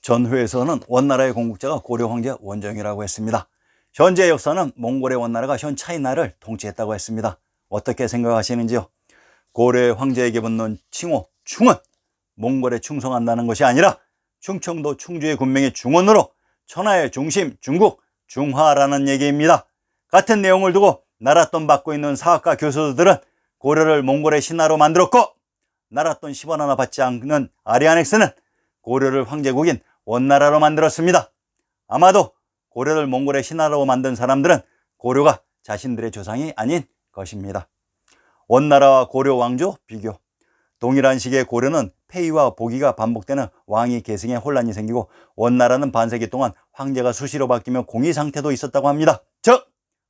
전후에서는 원나라의 건국자가 고려 황제 원정이라고 했습니다. 현재 역사는 몽골의 원나라가 현 차이나를 통치했다고 했습니다. 어떻게 생각하시는지요? 고려의 황제에게 붙는 칭호 충은 몽골에 충성한다는 것이 아니라 충청도 충주의 군명의 중원으로 천하의 중심 중국 중화라는 얘기입니다. 같은 내용을 두고 나랏돈 받고 있는 사학과 교수들은 고려를 몽골의 신하로 만들었고, 나랏돈 10원 하나 받지 않는 아리아넥스는 고려를 황제국인 원나라로 만들었습니다. 아마도 고려를 몽골의 신하로 만든 사람들은 고려가 자신들의 조상이 아닌 것입니다. 원나라와 고려 왕조 비교. 동일한 시기에 고려는 폐위와 복위가 반복되는 왕위 계승에 혼란이 생기고, 원나라는 반세기 동안 황제가 수시로 바뀌며 공의 상태도 있었다고 합니다. 즉,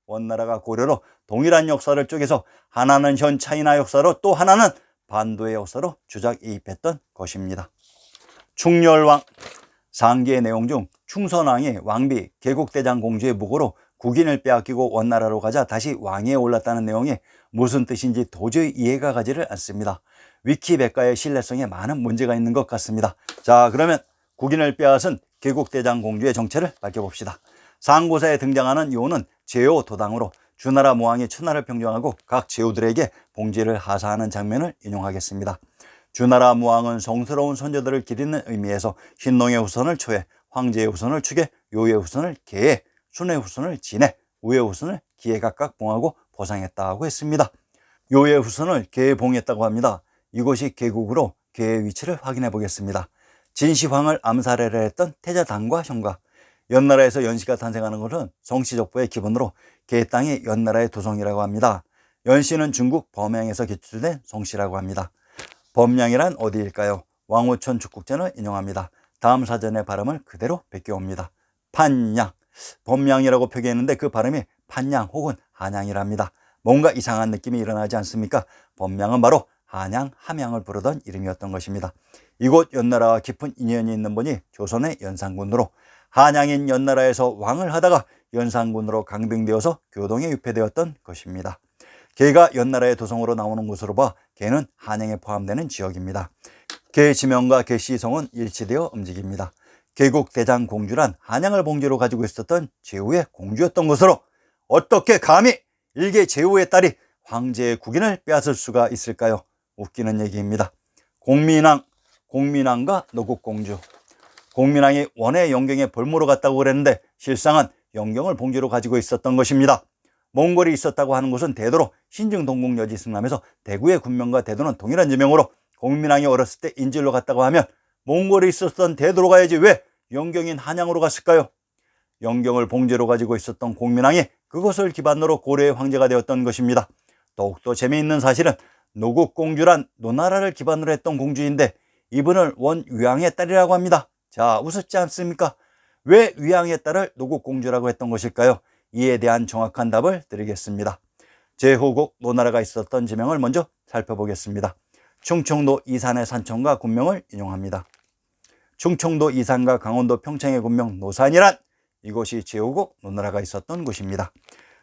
원나라가 고려로 동일한 역사를 쪼개서 하나는 현 차이나 역사로 또 하나는 반도의 역사로 주작이입했던 것입니다. 충렬왕. 상기의 내용 중 충선왕이 왕비 개국대장 공주의 무고로 국인을 빼앗기고 원나라로 가자 다시 왕위에 올랐다는 내용이 무슨 뜻인지 도저히 이해가 가지를 않습니다. 위키백과의 신뢰성에 많은 문제가 있는 것 같습니다. 자, 그러면 국인을 빼앗은 개국대장 공주의 정체를 밝혀봅시다. 상고사에 등장하는 요는 제오 도당으로 주나라 모왕이 추나를 평정하고 각 제후들에게 봉지를 하사하는 장면을 인용하겠습니다. 주나라 모왕은 성스러운 손자들을 기리는 의미에서 흰농의 후손을 초해, 황제의 후손을 축에, 요의 후손을 계에, 순의 후손을 진에, 우의 후손을 기에 각각 봉하고 보상했다고 했습니다. 요의 후손을 계에 봉했다고 합니다. 이곳이 계국으로 계의 위치를 확인해 보겠습니다. 진시황을 암살하려 했던 태자당과 형과. 연나라에서 연시가 탄생하는 것은 성씨족보의 기본으로 계 땅이 연나라의 도성이라고 합니다. 연시는 중국 범양에서 기출된 성씨라고 합니다. 범양이란 어디일까요? 왕후천 축국전을 인용합니다. 다음 사전의 발음을 그대로 베껴옵니다. 판양. 범양이라고 표기했는데 그 발음이 판양 혹은 한양이랍니다. 뭔가 이상한 느낌이 일어나지 않습니까? 범양은 바로 한양, 함양을 부르던 이름이었던 것입니다. 이곳 연나라와 깊은 인연이 있는 분이 조선의 연산군으로, 한양인 연나라에서 왕을 하다가 연산군으로 강빙되어서 교동에 유폐되었던 것입니다. 계가 연나라의 도성으로 나오는 곳으로 봐 계는 한양에 포함되는 지역입니다. 계 지명과 계시성은 일치되어 움직입니다. 개국대장 공주란 한양을 봉지로 가지고 있었던 제후의 공주였던 것으로, 어떻게 감히 일개 제후의 딸이 황제의 국인을 빼앗을 수가 있을까요? 웃기는 얘기입니다. 공민왕과 노국공주. 공민왕이 원의 영경에 볼모로 갔다고 그랬는데 실상은 영경을 봉지로 가지고 있었던 것입니다. 몽골이 있었다고 하는 곳은 대도로 신증동국여지 승남에서 대구의 군명과 대도는 동일한 지명으로, 공민왕이 어렸을 때 인질로 갔다고 하면 몽골에 있었던 대도로 가야지 왜 영경인 한양으로 갔을까요? 영경을 봉제로 가지고 있었던 공민왕이 그것을 기반으로 고려의 황제가 되었던 것입니다. 더욱더 재미있는 사실은 노국공주란 노나라를 기반으로 했던 공주인데 이분을 원 위왕의 딸이라고 합니다. 자, 우습지 않습니까? 왜 위왕의 딸을 노국공주라고 했던 것일까요? 이에 대한 정확한 답을 드리겠습니다. 제후국 노나라가 있었던 지명을 먼저 살펴보겠습니다. 충청도 이산의 산청과 군명을 인용합니다. 충청도 이산과 강원도 평창의 군명 노산이란 이곳이 제후국 노나라가 있었던 곳입니다.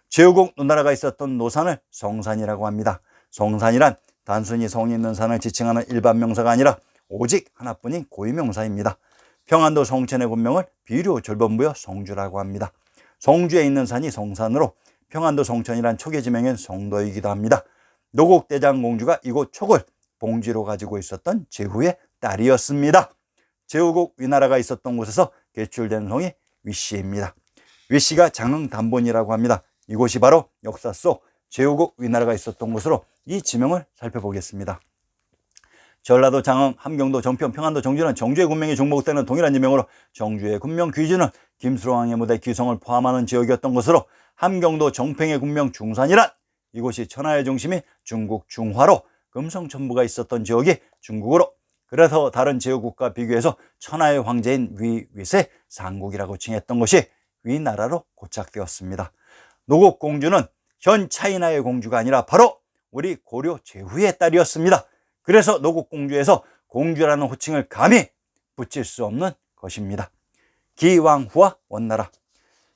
제후국 노나라가 있었던 노산을 성산이라고 합니다. 성산이란 단순히 성이 있는 산을 지칭하는 일반 명사가 아니라 오직 하나뿐인 고유명사입니다. 평안도 성천의 군명을 비료 졸범부여 성주라고 합니다. 성주에 있는 산이 성산으로 평안도 성천이란 초기 지명인 성도이기도 합니다. 노국대장 공주가 이곳 촉을 봉지로 가지고 있었던 제후의 딸이었습니다. 제후국 위나라가 있었던 곳에서 개출된 성이 위씨입니다. 위씨가 장흥단본이라고 합니다. 이곳이 바로 역사 속 제후국 위나라가 있었던 곳으로 이 지명을 살펴보겠습니다. 전라도 장흥, 함경도 정평, 평안도 정주는 정주의 군명이 중복되는 동일한 지명으로 정주의 군명 귀주는 김수로왕의 무대 귀성을 포함하는 지역이었던 것으로, 함경도 정평의 군명 중산이란 이곳이 천하의 중심이 중국 중화로 금성천부가 있었던 지역이 중국으로, 그래서 다른 제후국과 비교해서 천하의 황제인 위세 상국이라고 칭했던 것이 위나라로 고착되었습니다. 노국공주는 현 차이나의 공주가 아니라 바로 우리 고려 제후의 딸이었습니다. 그래서 노국공주에서 공주라는 호칭을 감히 붙일 수 없는 것입니다. 기왕후와 원나라.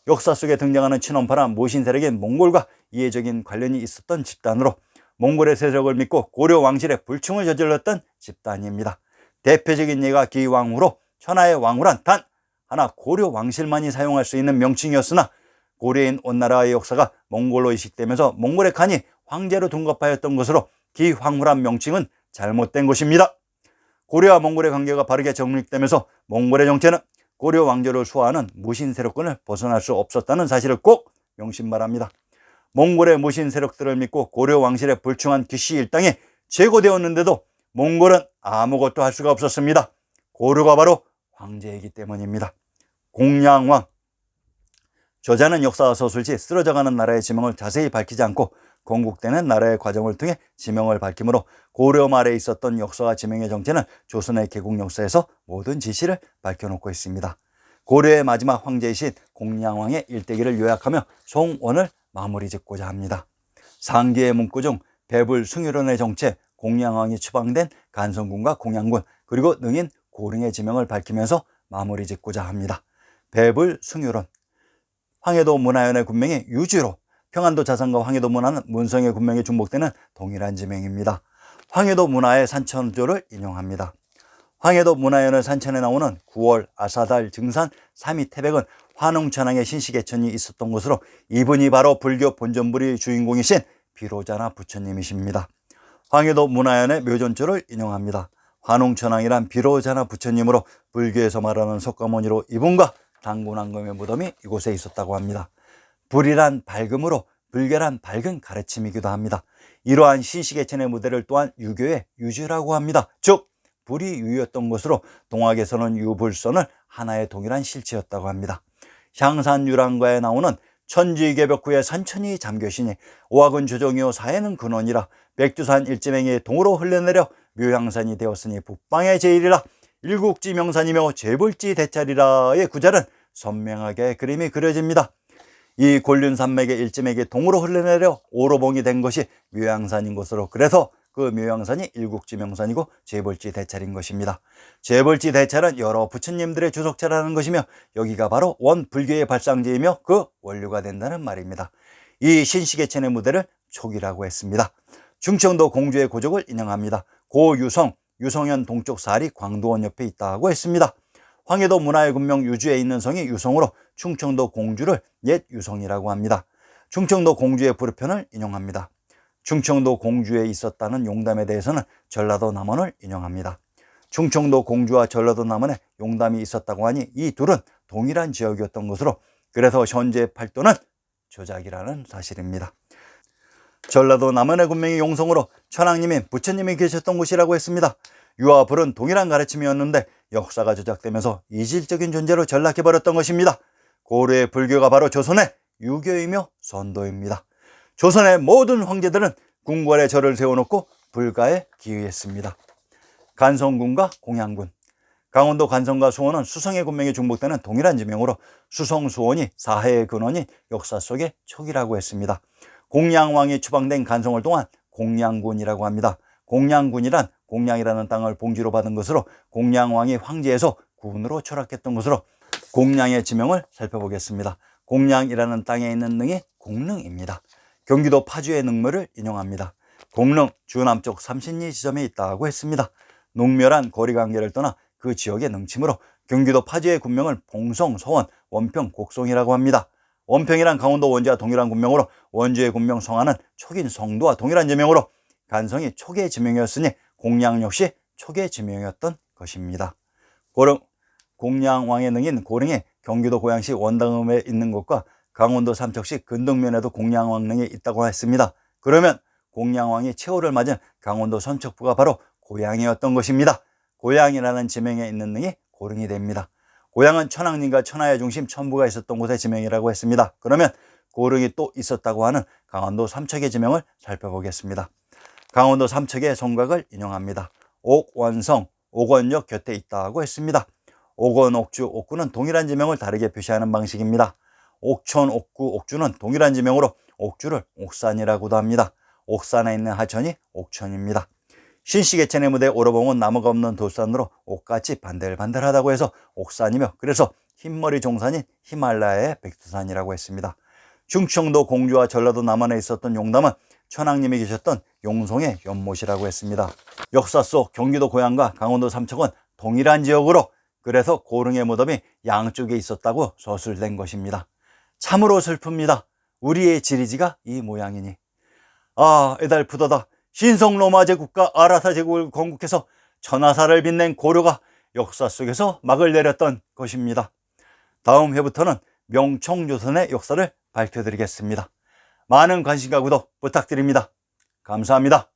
역사 속에 등장하는 친원파란 모신 세력인 몽골과 이해적인 관련이 있었던 집단으로, 몽골의 세력을 믿고 고려 왕실의 불충을 저질렀던 집단입니다. 대표적인 예가 기왕후로 천하의 왕후란 단 하나 고려 왕실만이 사용할 수 있는 명칭이었으나 고려인 원나라의 역사가 몽골로 이식되면서 몽골의 칸이 황제로 둔갑하였던 것으로 기황후란 명칭은 잘못된 것입니다. 고려와 몽골의 관계가 바르게 정립되면서 몽골의 정체는 고려 왕조를 수호하는 무신 세력군을 벗어날 수 없었다는 사실을 꼭 명심 바랍니다. 몽골의 무신 세력들을 믿고 고려 왕실에 불충한 기씨 일당이 제거되었는데도 몽골은 아무것도 할 수가 없었습니다. 고려가 바로 황제이기 때문입니다. 공양왕. 저자는 역사 소설지 쓰러져가는 나라의 지명을 자세히 밝히지 않고 건국되는 나라의 과정을 통해 지명을 밝히므로 고려 말에 있었던 역사와 지명의 정체는 조선의 개국 역사에서 모든 지시를 밝혀놓고 있습니다. 고려의 마지막 황제이신 공양왕의 일대기를 요약하며 송원을 마무리 짓고자 합니다. 상기의 문구 중 배불숭유론의 정체, 공양왕이 추방된 간성군과 공양군, 그리고 능인 고릉의 지명을 밝히면서 마무리 짓고자 합니다. 배불숭유론. 황해도 문화연의 군명이 유주로, 평안도 자산과 황해도 문화는 문성의 군명이 중복되는 동일한 지명입니다. 황해도 문화의 산천조를 인용합니다. 황해도 문화연의 산천에 나오는 9월, 아사달, 증산, 삼위 태백은 환웅천왕의 신시개천이 있었던 곳으로 이분이 바로 불교 본전불이 주인공이신 비로자나 부처님이십니다. 황해도 문화연의 묘전조를 인용합니다. 환웅천왕이란 비로자나 부처님으로 불교에서 말하는 석가모니로 이분과 당군왕금의 무덤이 이곳에 있었다고 합니다. 불이란 밝음으로 불교란 밝은 가르침이기도 합니다. 이러한 신시개천의 무대를 또한 유교의 유주라고 합니다. 즉 불이 유였던 것으로 동학에서는 유불선을 하나의 동일한 실체였다고 합니다. 향산유랑가에 나오는 천지개벽후에 산천이 잠겨시니 오학은 조정이요 사해는 근원이라 백두산 일지맹이 동으로 흘러내려 묘향산이 되었으니 북방의 제일이라 일국지 명산이며 재불지 대찰이라의 구절은 선명하게 그림이 그려집니다. 이 곤륜산맥의 일지맥이 동으로 흘러내려 오로봉이 된 것이 묘향산인 것으로, 그래서 그 묘향산이 일국지 명산이고 재벌지 대찰인 것입니다. 재벌지 대찰은 여러 부처님들의 주석체라는 것이며 여기가 바로 원 불교의 발상지이며 그 원류가 된다는 말입니다. 이 신시개천의 무대를 촉이라고 했습니다. 충청도 공주의 고족을 인용합니다. 고유성, 유성현 동쪽 사리 광도원 옆에 있다고 했습니다. 황해도 문화의 군명 유주에 있는 성이 유성으로 충청도 공주를 옛 유성이라고 합니다. 충청도 공주의 부르편을 인용합니다. 충청도 공주에 있었다는 용담에 대해서는 전라도 남원을 인용합니다. 충청도 공주와 전라도 남원에 용담이 있었다고 하니 이 둘은 동일한 지역이었던 것으로, 그래서 현재 팔도는 조작이라는 사실입니다. 전라도 남원의 군명이 용성으로 천왕님인 부처님이 계셨던 곳이라고 했습니다. 유와 불은 동일한 가르침이었는데 역사가 조작되면서 이질적인 존재로 전락해버렸던 것입니다. 고려의 불교가 바로 조선의 유교이며 선도입니다. 조선의 모든 황제들은 궁궐에 절을 세워놓고 불가에 기의했습니다. 간성군과 공양군. 강원도 간성과 수원은 수성의 군명이 중복되는 동일한 지명으로 수성, 수원이 사해의 근원이 역사 속의 촉이라고 했습니다. 공양왕이 추방된 간성을 동안 공양군이라고 합니다. 공양군이란 공양이라는 땅을 봉지로 받은 것으로 공양왕이 황제에서 군으로 추락했던 것으로 공양의 지명을 살펴보겠습니다. 공양이라는 땅에 있는 능이 공릉입니다. 경기도 파주의 능묘를 인용합니다. 공릉 주남쪽 삼신리 지점에 있다고 했습니다. 농묘란 거리관계를 떠나 그 지역의 능침으로 경기도 파주의 군명을 봉성, 서원, 원평, 곡성이라고 합니다. 원평이란 강원도 원주와 동일한 군명으로 원주의 군명 성안은 촉인 성도와 동일한 지명으로 간성이 촉의 지명이었으니 공양 역시 촉의 지명이었던 것입니다. 고릉, 공양왕의 능인 고릉이 경기도 고양시 원당읍에 있는 곳과 강원도 삼척시 근덕면에도 공양왕릉이 있다고 했습니다. 그러면 공양왕이 최후를 맞은 강원도 선척부가 바로 고양이었던 것입니다. 고양이라는 지명에 있는 능이 고릉이 됩니다. 고양은 천왕님과 천하의 중심 천부가 있었던 곳의 지명이라고 했습니다. 그러면 고릉이 또 있었다고 하는 강원도 삼척의 지명을 살펴보겠습니다. 강원도 삼척의 성곽을 인용합니다. 옥원성, 옥원역 곁에 있다고 했습니다. 옥원, 옥주, 옥구는 동일한 지명을 다르게 표시하는 방식입니다. 옥천, 옥구, 옥주는 동일한 지명으로 옥주를 옥산이라고도 합니다. 옥산에 있는 하천이 옥천입니다. 신시개천의 무대 오로봉은 나무가 없는 돌산으로 옥같이 반들반들하다고 해서 옥산이며, 그래서 흰머리 종산인 히말라야의 백두산이라고 했습니다. 충청도 공주와 전라도 남한에 있었던 용담은 천왕님이 계셨던 용성의 연못이라고 했습니다. 역사 속 경기도 고양과 강원도 삼척은 동일한 지역으로 그래서 고릉의 무덤이 양쪽에 있었다고 서술된 것입니다. 참으로 슬픕니다. 우리의 지리지가 이 모양이니. 아, 애달프도다. 신성 로마 제국과 아라사 제국을 건국해서 천하사를 빛낸 고려가 역사 속에서 막을 내렸던 것입니다. 다음 회부터는 명청조선의 역사를 밝혀드리겠습니다. 많은 관심과 구독 부탁드립니다. 감사합니다.